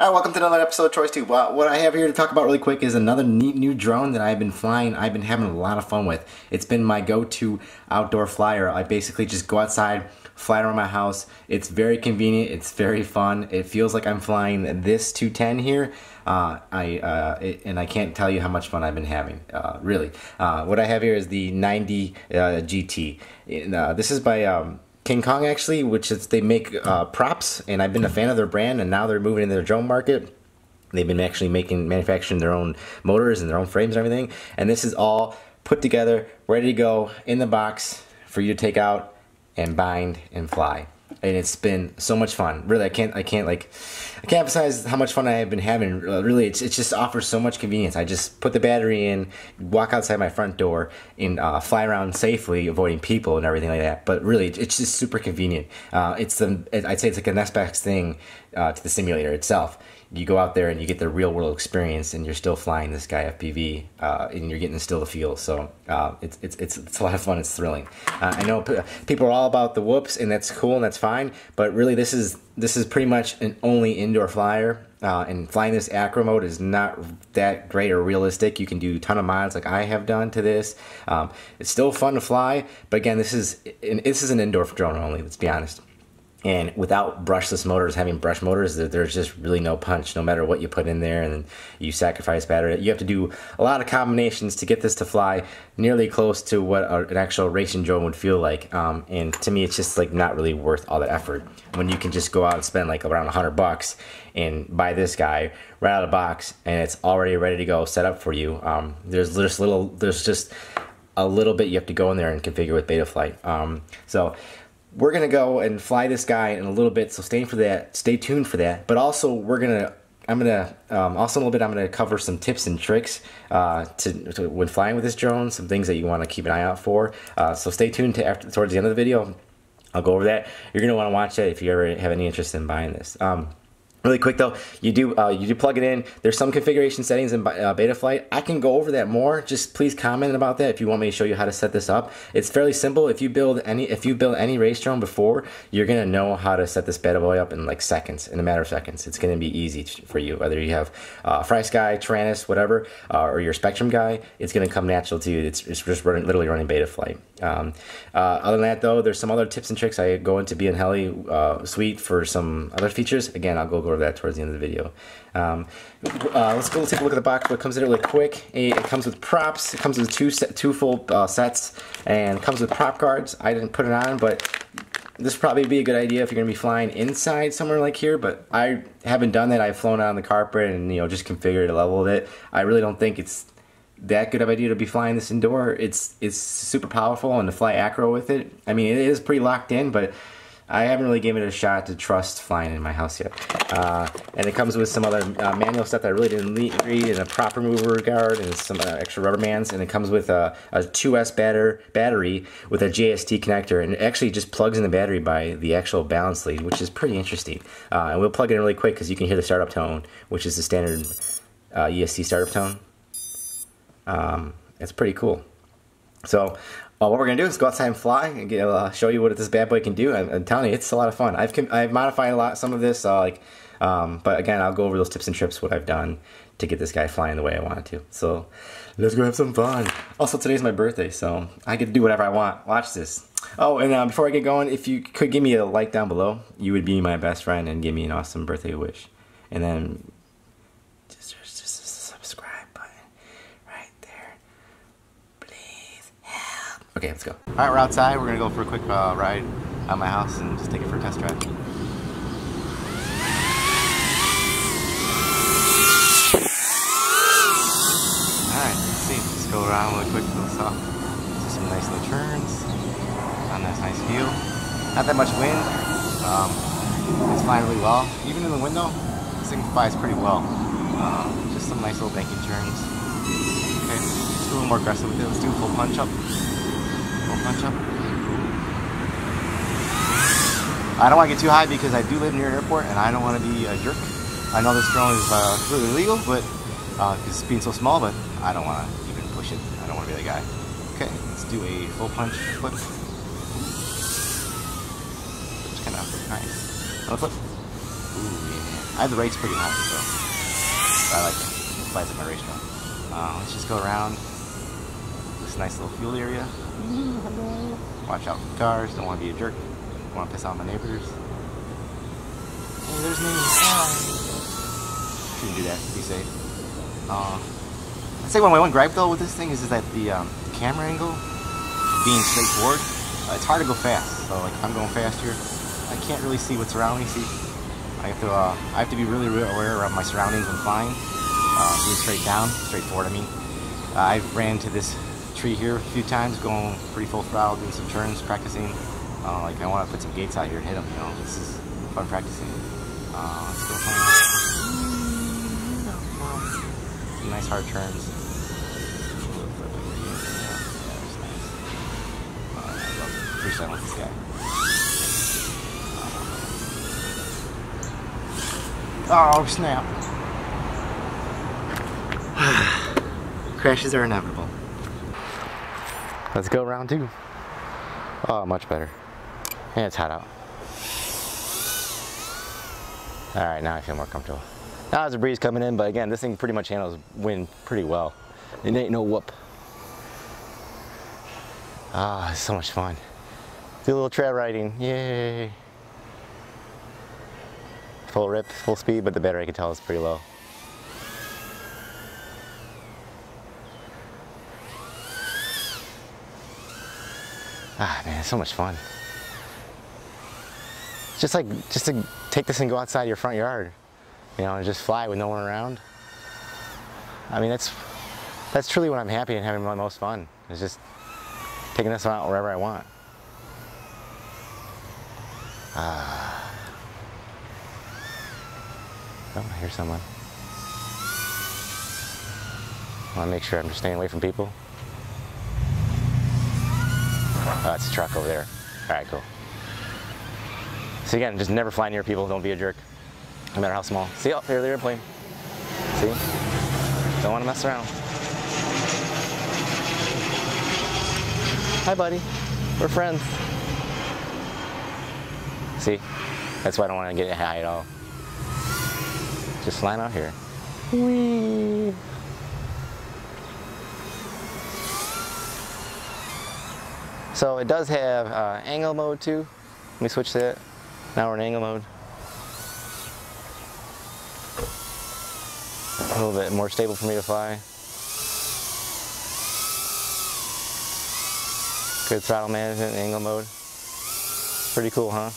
Alright, welcome to another episode of TroysTube. What I have here to talk about really quick is another neat new drone that I've been flying. I've been having a lot of fun with. It's been my go-to outdoor flyer. I basically just go outside, fly around my house. It's very convenient. It's very fun. It feels like I'm flying this 210 here. And I can't tell you how much fun I've been having, really. What I have here is the 90GT. This is by Kingkong, actually, which is, they make props, and I've been a fan of their brand, and now they're moving into their drone market. They've been actually manufacturing their own motors and their own frames and everything, and this is all put together, ready to go in the box for you to take out and bind and fly. And it's been so much fun. Really, I can't emphasize how much fun I have been having. Really, it just offers so much convenience. I just put the battery in, walk outside my front door, and fly around safely, avoiding people and everything like that. But really, it's just super convenient. I'd say it's like the next best thing to the simulator itself. You go out there and you get the real world experience, and you're still flying this guy FPV, and you're getting still the feel. So it's a lot of fun. It's thrilling. I know people are all about the whoops, and that's cool and that's fine. But really, this is pretty much an only indoor flyer. And flying this acro mode is not that great or realistic. You can do a ton of mods like I have done to this. It's still fun to fly, but again, this is an indoor drone only. Let's be honest. And without brushless motors, having brush motors, there's just really no punch, no matter what you put in there, and then you sacrifice battery. You have to do a lot of combinations to get this to fly nearly close to what an actual racing drone would feel like. And to me, it's just like not really worth all the effort when you can just go out and spend like around $100 and buy this guy right out of the box, and it's already ready to go, set up for you. There's just a little bit you have to go in there and configure with Betaflight. So we're gonna go and fly this guy in a little bit, so stay tuned for that. But also I'm gonna cover some tips and tricks when flying with this drone, some things that you want to keep an eye out for. So stay tuned towards the end of the video. I'll go over that. You're gonna want to watch that if you ever have any interest in buying this. Really quick though, you do plug it in. There's some configuration settings in Betaflight. I can go over that more. Just please comment about that if you want me to show you how to set this up. It's fairly simple. If you build any race drone before, you're gonna know how to set this bad boy up in like seconds, in a matter of seconds. It's gonna be easy for you. Whether you have FrSky, Taranis, whatever, or your Spectrum guy, it's gonna come natural to you. It's just literally running Betaflight. Other than that though, there's some other tips and tricks. I go into BLHeli suite for some other features. Again, I'll go over that towards the end of the video. Let's go take a look at the box. What comes in it really quick. It comes with props. It comes with two full sets, and it comes with prop guards. I didn't put it on, but this would probably be a good idea if you're going to be flying inside somewhere like here, but I haven't done that. I've flown out on the carpet and just configured a level of it. I really don't think it's that good of an idea to be flying this indoor. It's super powerful, and to fly acro with it, I mean, it is pretty locked in, but I haven't really given it a shot to trust flying in my house yet. And it comes with some other manual stuff that I really didn't read, and a prop remover guard, and some extra rubber bands. And it comes with a 2S battery with a JST connector, and it actually just plugs in the battery by the actual balance lead, which is pretty interesting. And we'll plug it in really quick because you can hear the startup tone, which is the standard ESC startup tone. It's pretty cool. So what we're gonna do is go outside and fly and show you what this bad boy can do. I'm telling you, it's a lot of fun. I've modified some of this, but again, I'll go over those tips and tricks, what I've done to get this guy flying the way I wanted to. So let's go have some fun. Also, today's my birthday, so I get to do whatever I want. Watch this. Oh, and before I get going, if you could give me a like down below, you would be my best friend and give me an awesome birthday wish. And then just a subscribe button right there. Please help. Okay, let's go. All right, we're outside. We're gonna go for a quick ride out of my house and just take it for a test drive. Alright, let's see. Just go around really quick. See some nice little turns. On that nice view. Not that much wind. It's flying really well. Even in the window, this thing flies pretty well. Just some nice little banking turns. Okay, just a little more aggressive with it. Let's do a full punch up. I don't want to get too high because I do live near an airport and I don't want to be a jerk. I know this drone is completely illegal, but because it's being so small, but I don't want to even push it. I don't want to be that guy. Okay, let's do a full punch flip. It's kind of nice. Another flip. Ooh, yeah. I have the rates pretty high, so I like it. It flies like my race drone. Let's just go around this nice little field area. Watch out for cars. Don't want to be a jerk. Don't want to piss off my neighbors. Hey, there's me. Shouldn't do that. Be safe. I'd say my one gripe though with this thing is that the camera angle being straightforward, it's hard to go fast. So like if I'm going fast here, I can't really see what's around me. See, I have to be really aware of my surroundings when flying. Being straightforward. I mean, I've ran to this tree here a few times, going pretty full throttle, doing some turns, practicing. Like I want to put some gates out here and hit them. You know, this is fun practicing. Let's go find some nice hard turns. Freestyle with this guy. Oh snap! Crashes are inevitable. Let's go round 2. Oh, much better. And it's hot out. Alright, now I feel more comfortable. Now there's a breeze coming in, but again, this thing pretty much handles wind pretty well. It ain't no whoop. Ah, it's so much fun. Do a little trail riding, yay! Full rip, full speed, but the battery I can tell is pretty low. Ah man, it's so much fun. Just to take this and go outside your front yard, you know, and just fly with no one around. I mean, that's truly when I'm happy and having my most fun. It's just taking this out wherever I want. Oh, I hear someone. I want to make sure I'm just staying away from people. Oh, it's a truck over there. Alright, cool. So again, just never fly near people. Don't be a jerk. No matter how small. See, oh, there's the airplane. See? Don't want to mess around. Hi, buddy. We're friends. See? That's why I don't want to get high at all. Just flying out here. Whee! So it does have angle mode too. Let me switch that. Now we're in angle mode. A little bit more stable for me to fly. Good throttle management in angle mode. Pretty cool, huh?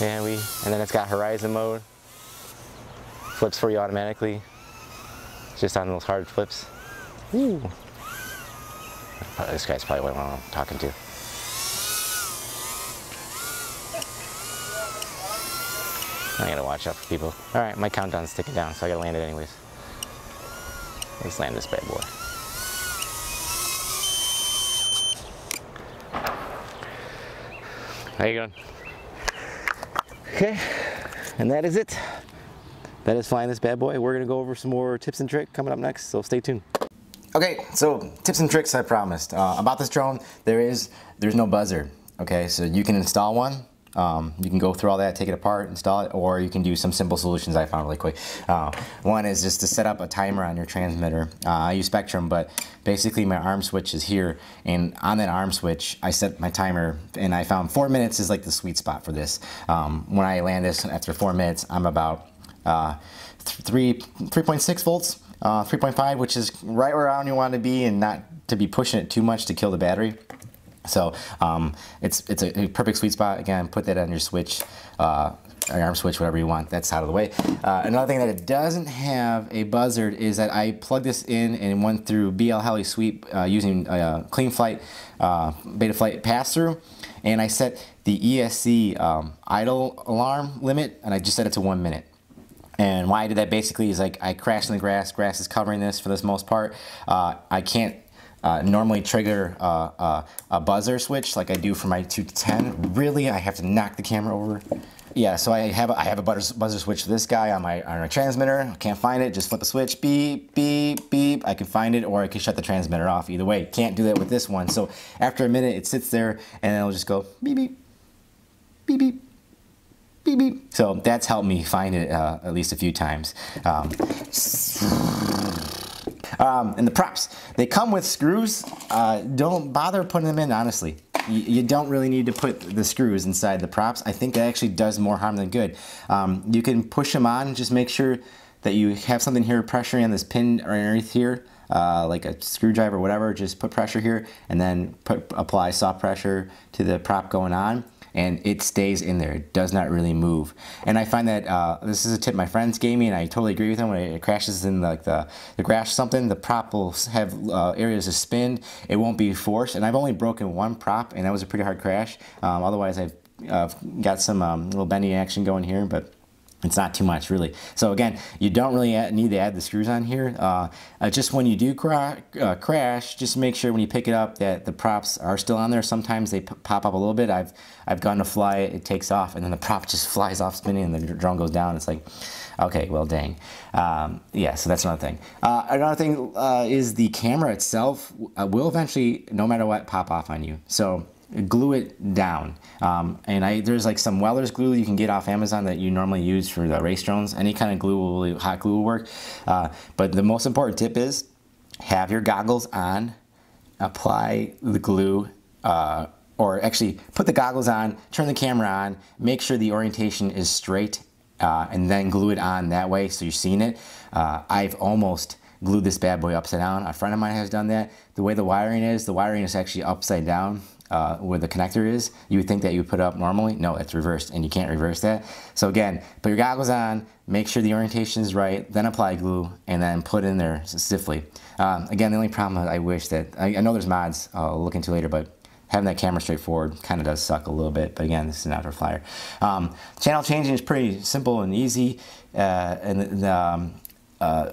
Yeah, and then it's got horizon mode. Flips for you automatically. Just on those hard flips. Ooh. This guy's probably what I'm talking to. I gotta watch out for people. Alright, my countdown's ticking down, so I gotta land it anyways. Let's land this bad boy. How you going? Okay, and that is it. That is flying this bad boy. We're gonna go over some more tips and tricks coming up next, so stay tuned. Okay, so tips and tricks I promised. About this drone, there's no buzzer. Okay, so you can install one. You can go through all that, take it apart, install it, or you can do some simple solutions I found really quick. One is just to set up a timer on your transmitter. I use Spectrum, but basically my arm switch is here, and on that arm switch, I set my timer, and I found 4 minutes is like the sweet spot for this. When I land this after 4 minutes, I'm about 3.6 volts, 3.5, which is right around you want to be, and not to be pushing it too much to kill the battery. So it's a perfect sweet spot. Again, put that on your switch, arm switch, whatever you want. That's out of the way. Another thing that it doesn't have a buzzer is that I plugged this in and went through BLHeli sweep using Clean Flight Beta Flight pass-through, and I set the ESC idle alarm limit, and I just set it to 1 minute. And why I did that basically is like I crashed in the grass. Grass is covering this for the most part. I can't normally trigger a buzzer switch like I do for my 2 to 10. Really, I have to knock the camera over. Yeah, so I have a buzzer switch for this guy on my transmitter. I can't find it. Just flip a switch. Beep, beep, beep. I can find it, or I can shut the transmitter off. Either way, can't do that with this one. So after a minute, it sits there, and it'll just go beep, beep, beep, beep, beep, beep. So that's helped me find it at least a few times. And the props, they come with screws. Don't bother putting them in, honestly. You don't really need to put the screws inside the props. I think that actually does more harm than good. You can push them on, just make sure that you have something here pressuring on this pin or underneath here, like a screwdriver or whatever. Just put pressure here and then apply soft pressure to the prop going on, and it stays in there. It does not really move. And I find that this is a tip my friends gave me, and I totally agree with them. When it crashes in like the grass or something, the prop will have areas to spin. It won't be forced. And I've only broken one prop, and that was a pretty hard crash. Otherwise, I've got some little bendy action going here, but it's not too much, really. So again, you don't really need to add the screws on here. Just when you do crash, just make sure when you pick it up that the props are still on there. Sometimes they pop up a little bit. I've gone to fly it, it takes off, and then the prop just flies off spinning, and the drone goes down. It's like, okay, well, dang. Yeah, so that's another thing. Another thing is the camera itself will eventually, no matter what, pop off on you. So glue it down. And there's like some welder's glue you can get off Amazon that you normally use for the race drones. Any kind of glue, hot glue will work. But the most important tip is have your goggles on, apply the glue, or actually put the goggles on, turn the camera on, make sure the orientation is straight, and then glue it on that way so you're seeing it. I've almost glued this bad boy upside down. A friend of mine has done that. The way the wiring is actually upside down. Where the connector is. You would think that you would put it up normally. No, it's reversed, and you can't reverse that. So again, put your goggles on, make sure the orientation is right, then apply glue, and then put it in there stiffly. Again, the only problem I wish that, I know there's mods I'll look into later, but having that camera straight forward kind of does suck a little bit. But again, this is an outdoor flyer. Channel changing is pretty simple and easy, and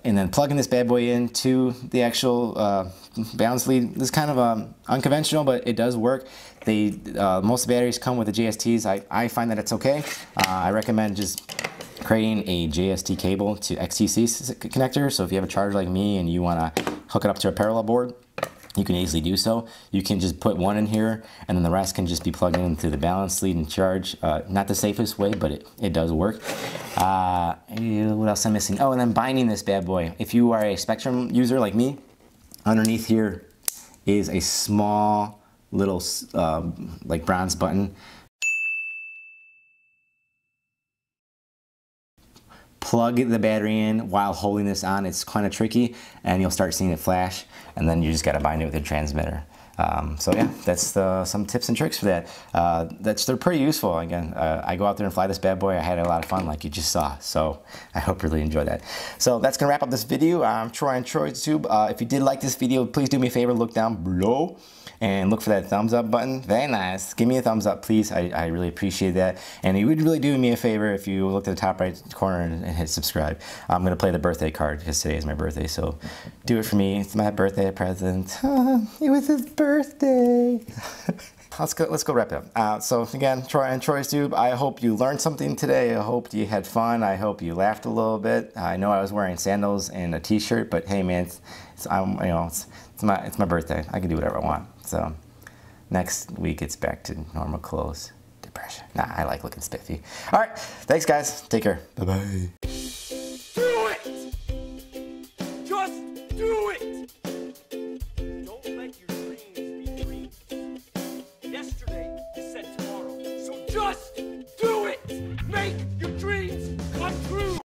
then plugging this bad boy into the actual balance lead. This is kind of unconventional, but it does work. Most batteries come with the JSTs. I find that it's okay. I recommend just creating a JST cable to XTC connector. So if you have a charger like me and you want to hook it up to a parallel board, you can easily do so. You can just put one in here, and then the rest can just be plugged into the balance lead and charge. Not the safest way, but it does work. What else am I missing? Oh, and then binding this bad boy. If you are a Spectrum user like me, underneath here is a small little like bronze button. Plug the battery in while holding this on. It's kind of tricky, and you'll start seeing it flash, and then you just got to bind it with a transmitter. So yeah, that's some tips and tricks for that. They're pretty useful. Again, I go out there and fly this bad boy. I had a lot of fun, like you just saw. So I hope you really enjoyed that. So that's gonna wrap up this video. I'm Troy on TroysTube. If you did like this video, please do me a favor, look down below and look for that thumbs up button. Very nice. Give me a thumbs up, please. I really appreciate that. And it would really do me a favor if you looked at the top right corner and hit subscribe. I'm gonna play the birthday card because today is my birthday. So do it for me. It's my birthday present. It was his birthday. Let's go wrap it up. So again, Troy on TroysTube. I hope you learned something today. I hope you had fun. I hope you laughed a little bit. I know I was wearing sandals and a t-shirt, but hey man, it's my birthday. I can do whatever I want. So next week it's back to normal clothes. Depression. Nah, I like looking spiffy. All right, thanks guys. Take care. Bye-bye.